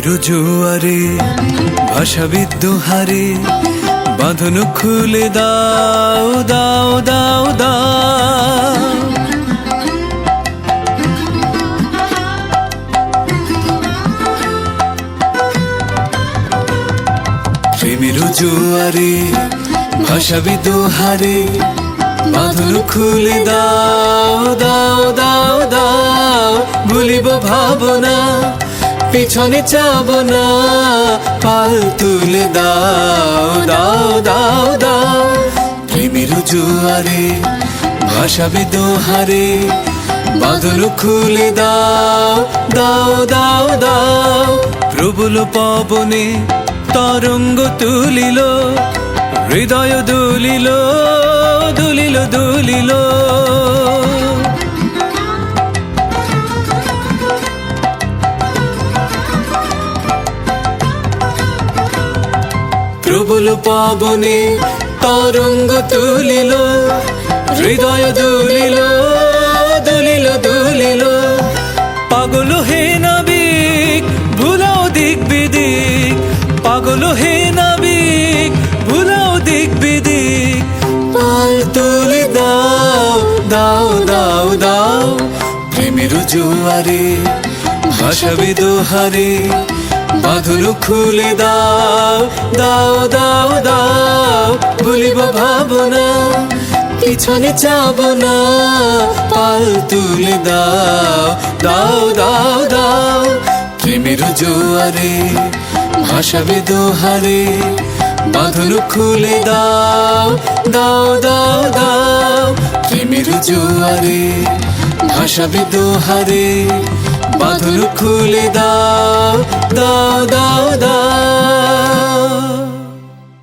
প্রেমের জোয়ারে ভাষা বিদ্রোহারে বাঁধন খুলে দাও দাও দাও দাও। প্রেমের জোয়ারে ভাষা বিদ্রোহারে বাঁধন খুলে দাও দাও দাও দাও। ভুলিব ভাবনা পিছনে চাব না, পাল তুলে দাও দাও দাও দাও। প্রেমের জোয়ারে ভাষা বিদ্রোহারে বাঁধন খুলে দাও দাও দাও দাও। প্রবল পবনে তরঙ্গ তুলিল, হৃদয় দুলিল দুলিল দুলিল। প্রবল পবনে তরঙ্গ তুলিল, হৃদয় দুলিল দুলিল দুলিল। পাগল হে নাবিক ভুলাও দিক বিদিক, পাগল হে নাবিক ভুলাও দিক বিদিক। পাল তুলে দাও দাও দাও দাও। প্রেমের জোয়ারে ভাষা বিদ্রোহারে বাঁধন খুলে দাও দাও দাও দাও। ভুলিব ভাবনা পিছনে চাব না, পাল তুলে দাও দাও দাও দাও। প্রেমের জোয়ারে ভাষা বিদ্রোহারে বাঁধন খুলে দাও দাও দাও দাও। প্রেমের জোয়ারে ভাষা বিদ্রোহারে বাঁধন খুলে দাও দাও দাও দাও।